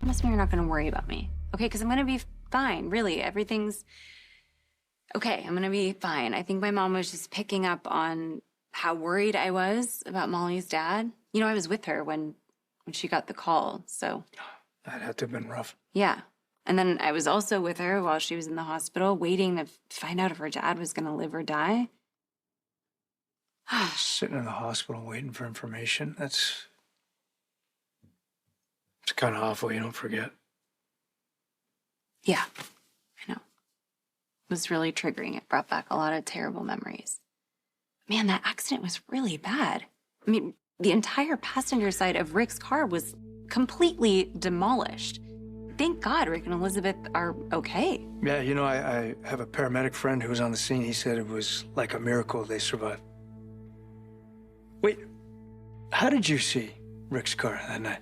promise me you're not going to worry about me, okay? Because I'm going to be fine, really. Everything's okay. I'm going to be fine. I think my mom was just picking up on how worried I was about Molly's dad. You know, I was with her when she got the call, so. That had to have been rough. Yeah. And then I was also with her while she was in the hospital, waiting to find out if her dad was going to live or die. Sitting in the hospital waiting for information, it's kind of awful, you don't forget. Yeah, I know. It was really triggering. It brought back a lot of terrible memories. Man, that accident was really bad. I mean, the entire passenger side of Rick's car was completely demolished. Thank God Rick and Elizabeth are okay. Yeah, you know, I have a paramedic friend who was on the scene. He said it was like a miracle they survived. Wait, how did you see Rick's car that night?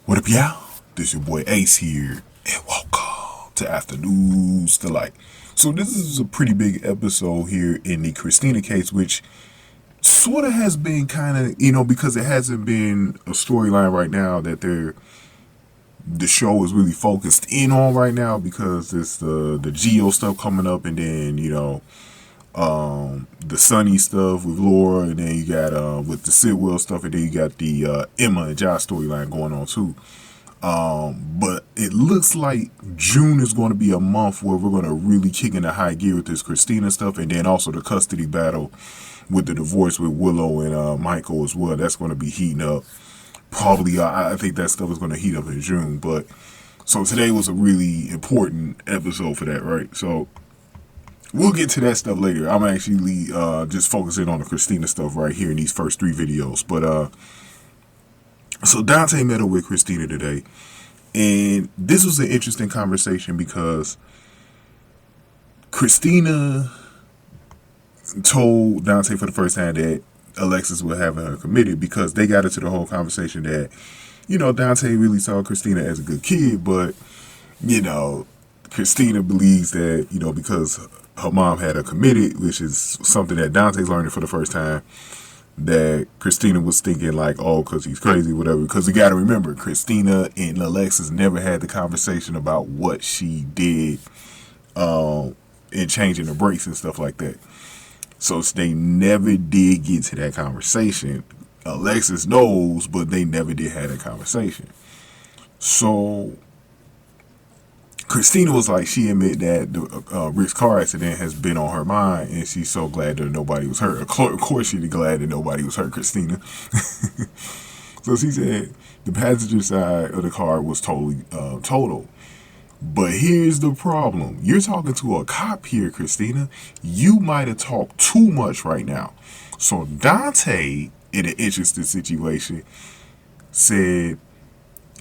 What up, y'all? This your boy Ace here, and welcome to Afternoons Delight. So this is a pretty big episode here in the Christina case, which sort of has been kind of, you know, because it hasn't been a storyline right now that the show is really focused in on right now, because it's the Geo stuff coming up, and then, you know, the Sonny stuff with Laura, and then you got with the Sidwell stuff, and then you got the Emma and Josh storyline going on too. But it looks like June is going to be a month where we're going to really kick into high gear with this Christina stuff, and then also the custody battle with the divorce with Willow and Michael as well. That's going to be heating up. Probably, I think that stuff is going to heat up in June. But so today was a really important episode for that, right? So we'll get to that stuff later. I'm actually just focusing on the Christina stuff right here in these first 3 videos. But so Dante met up with Christina today, and this was an interesting conversation because Christina told Dante for the first time that Alexis would have her committed, because they got into the whole conversation that, you know, Dante really saw Christina as a good kid, but, you know, Christina believes that, you know, because her mom had her committed, which is something that Dante's learning for the first time, that Christina was thinking like, oh, because he's crazy, whatever. Because you got to remember, Christina and Alexis never had the conversation about what she did in changing the brakes and stuff like that. So they never did get to that conversation. Alexis knows, but they never did have that conversation. So Christina was like, she admitted that the Rick's car accident has been on her mind, and she's so glad that nobody was hurt. Of course she's glad that nobody was hurt, Christina. So she said the passenger side of the car was totally total. But here's the problem. You're talking to a cop here, Christina. You might have talked too much right now. So Dante, in an interesting situation, said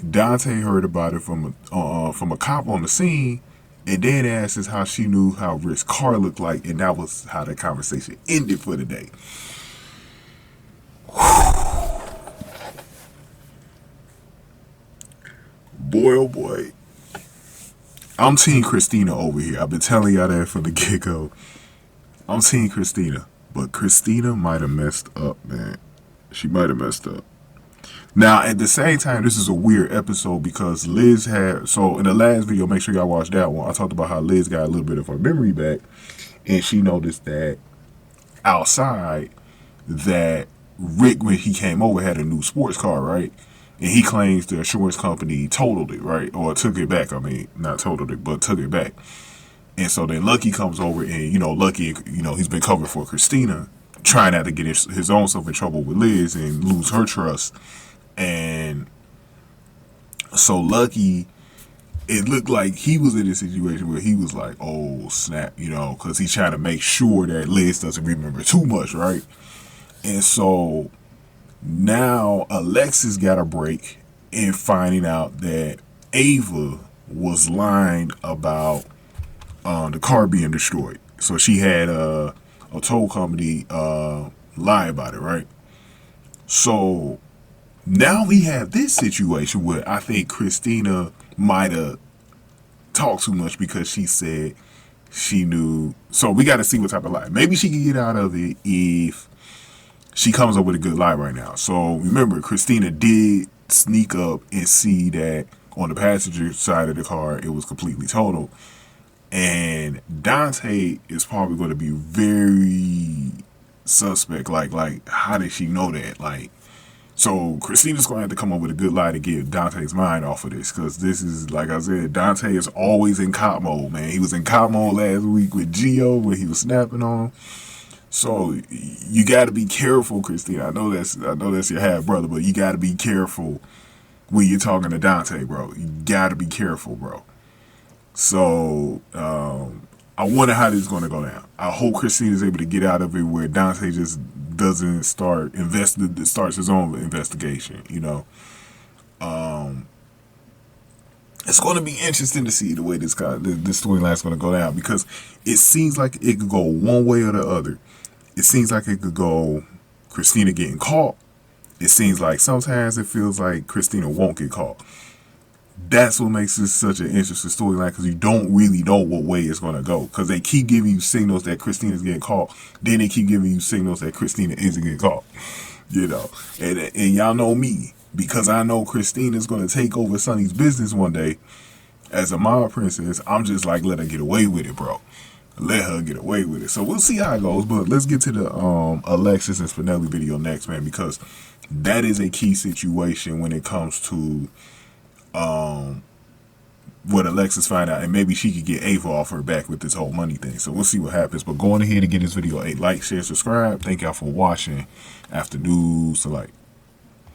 Dante heard about it from a cop on the scene, and then asked us how she knew how Rick's car looked like, and that was how the conversation ended for the day. Boy, oh boy. I'm team Christina over here. I've been telling y'all that from the get-go. I'm team Christina. But Christina might have messed up, man. She might have messed up. Now, at the same time, this is a weird episode because Liz had... So, in the last video, make sure y'all watch that one. I talked about how Liz got a little bit of her memory back. And she noticed that outside, that Rick, when he came over, had a new sports car, right? And he claims the insurance company totaled it, right? Or took it back. I mean, not totaled it, but took it back. And so then Lucky comes over, and, you know, Lucky, you know, he's been covered for Christina, trying not to get his own self in trouble with Liz and lose her trust. And so Lucky, it looked like he was in a situation where he was like, oh, snap, you know, because he's trying to make sure that Liz doesn't remember too much, right? And so now Alexis got a break in finding out that Ava was lying about the car being destroyed. So she had a tow company lie about it, right? So now we have this situation where I think Christina might have talked too much because she said she knew. So we got to see what type of lie. Maybe she can get out of it if she comes up with a good lie right now. So remember, Christina did sneak up and see that on the passenger side of the car, it was completely totaled. And Dante is probably going to be very suspect. Like, how did she know that? Like, so Christina's going to have to come up with a good lie to get Dante's mind off of this, because this is, like I said, Dante is always in cop mode, man. He was in cop mode last week with Gio when he was snapping on him. So you got to be careful, Christina. I know that's your half brother, but you got to be careful when you're talking to Dante, bro. You got to be careful, bro. So I wonder how this is going to go down. I hope Christina's able to get out of it where Dante just doesn't starts his own investigation. You know, it's going to be interesting to see the way this storyline is going to go down, because it seems like it could go one way or the other. It seems like it could go Christina getting caught. It seems like sometimes it feels like Christina won't get caught. That's what makes this such an interesting storyline, because you don't really know what way it's going to go, because they keep giving you signals that Christina's getting caught, then they keep giving you signals that Christina isn't getting caught, you know. And y'all know me, because I know Christina's going to take over Sonny's business one day as a mob princess. I'm just like, let her get away with it, bro. Let her get away with it. So we'll see how it goes, but let's get to the Alexis and Spinelli video next, man, because that is a key situation when it comes to what Alexis find out, and maybe she could get Ava off her back with this whole money thing. So we'll see what happens. But go on ahead and give this video a like, share, subscribe. Thank y'all for watching. After news to like.